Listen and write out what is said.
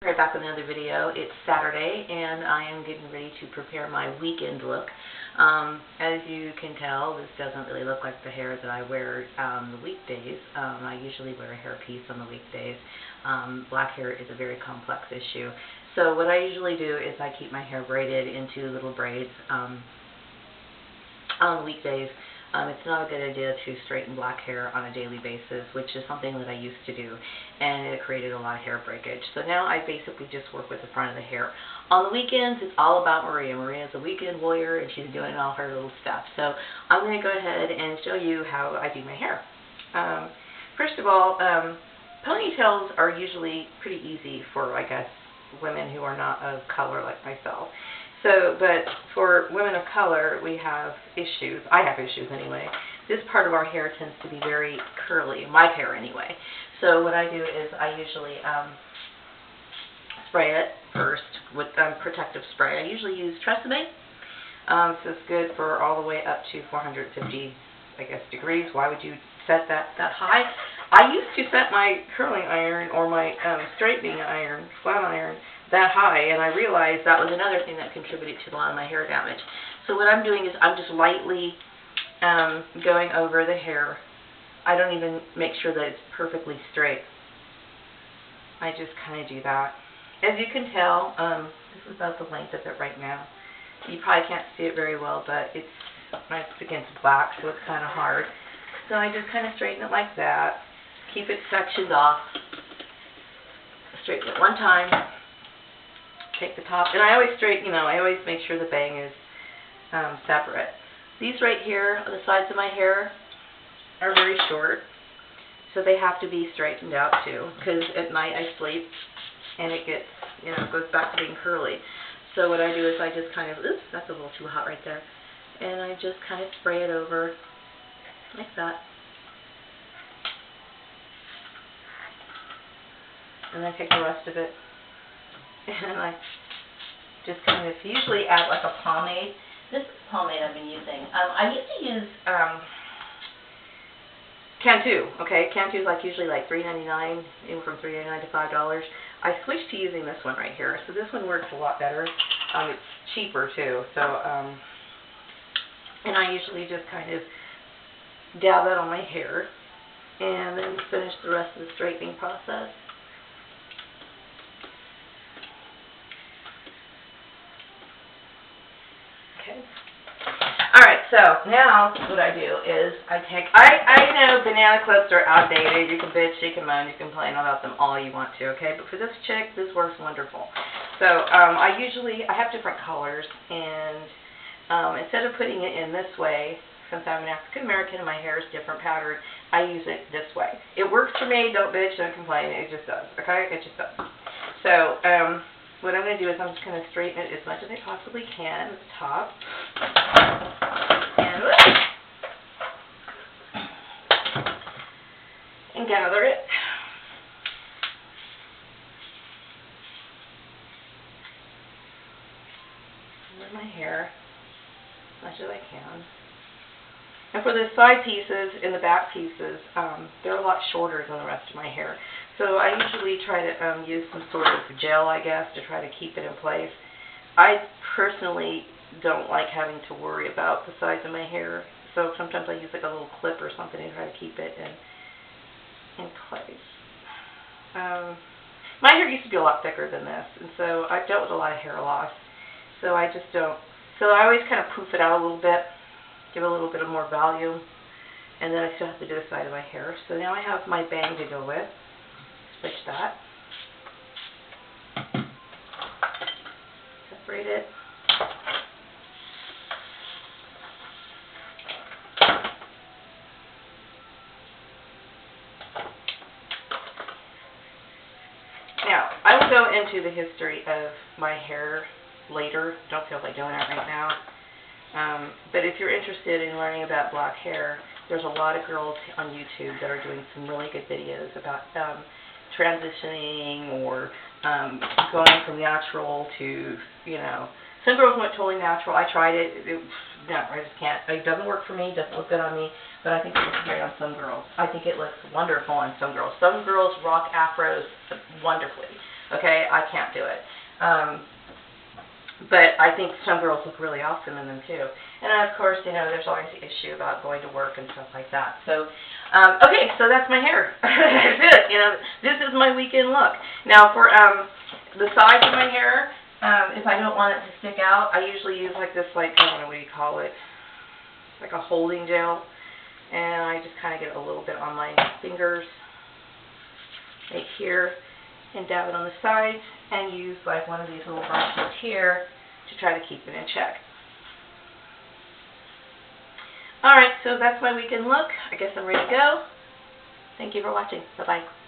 right back with another video. It's Saturday and I am getting ready to prepare my weekend look. As you can tell, this doesn't really look like the hair that I wear on the weekdays. I usually wear a hairpiece on the weekdays. Black hair is a very complex issue. So what I usually do is I keep my hair braided into little braids on the weekdays. It's not a good idea to straighten black hair on a daily basis, which is something that I used to do, and it created a lot of hair breakage. So now I basically just work with the front of the hair. On the weekends, it's all about Maria. Maria's a weekend warrior, and she's doing all her little stuff. So I'm going to go ahead and show you how I do my hair. First of all, ponytails are usually pretty easy for, I guess, women who are not of color like myself. But for women of color, we have issues. I have issues anyway. This part of our hair tends to be very curly, my hair anyway. So what I do is I usually spray it first with protective spray. I usually use Tresemme. So it's good for all the way up to 450, I guess, degrees. Why would you set that high? I used to set my curling iron or my straightening iron, flat iron, that high, and I realized that was another thing that contributed to a lot of my hair damage. So what I'm doing is I'm just lightly going over the hair. I don't even make sure that it's perfectly straight. I just kind of do that. As you can tell, this is about the length of it right now. You probably can't see it very well, but it's against black, so it's kind of hard. So I just kind of straighten it like that. Keep it sectioned off. Straighten it one time. Take the top, and I always straighten, I always make sure the bang is separate. These right here on the sides of my hair are very short, so they have to be straightened out too, because at night I sleep and it gets, goes back to being curly. So what I do is I just kind of, oops, that's a little too hot right there, and I just kind of spray it over like that. And then take the rest of it and I just kind of usually add like a pomade. This pomade I've been using. I used to use Cantu. Okay, Cantu is usually like $3.99, even from $3.99 to $5. I switched to using this one right here. So this one works a lot better. It's cheaper too. So and I usually just kind of dab that on my hair and then finish the rest of the straightening process. Alright, so now what I do is I know banana clips are outdated. You can bitch, you can moan, you can complain about them all you want to, okay? But for this chick, this works wonderful. So I have different colors, and instead of putting it in this way, since I'm an African American and my hair is different pattern, I use it this way. It works for me. Don't bitch, don't complain. It just does, okay? It just does. So what I'm going to do is I'm just going to straighten it as much as I possibly can at the top. And gather it. Over my hair as much as I can. And for the side pieces and the back pieces, they're a lot shorter than the rest of my hair. So I usually try to use some sort of gel, I guess, to try to keep it in place. I personally don't like having to worry about the size of my hair, so sometimes I use like a little clip or something to try to keep it in place. My hair used to be a lot thicker than this, and so I've dealt with a lot of hair loss. So I just don't. So I always kind of poof it out a little bit, give it a little bit of more volume, and then I still have to do the side of my hair. So now I have my bang to go with. Switch that. Separate it. Now, I will go into the history of my hair later. Don't feel like doing it right now. But if you're interested in learning about black hair, there's a lot of girls on YouTube that are doing some really good videos about transitioning or going from natural to, some girls went totally natural. I tried it. No, I just can't. It doesn't work for me. It doesn't look good on me. But I think it looks great on some girls. I think it looks wonderful on some girls. Some girls rock afros wonderfully. Okay, I can't do it. But I think some girls look really awesome in them too. And of course, you know, there's always the issue about going to work and stuff like that. So, okay, so that's my hair. That's it. You know, this is my weekend look. Now for the sides of my hair, if I don't want it to stick out, I usually use like this, like, I don't know what you call it, like a holding gel. And I just kind of get a little bit on my fingers right here and dab it on the sides and use like one of these little brushes here to try to keep it in check. Alright, so that's my weekend look. I guess I'm ready to go. Thank you for watching. Bye-bye.